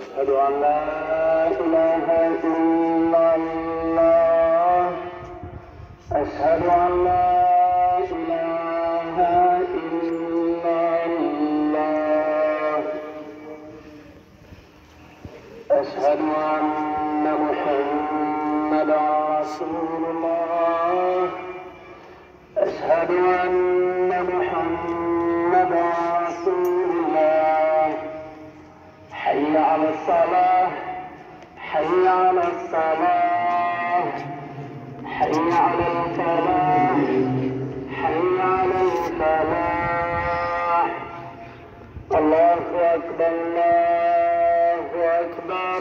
أشهد أن لا إله إلا الله أشهد أن لا إله إلا الله أشهد أن محمدا رسول الله أشهد أن محمدا رسول الله حي على الصلاة حي على الصلاة حي على الفلاح حي على الفلاح الله أكبر الله أكبر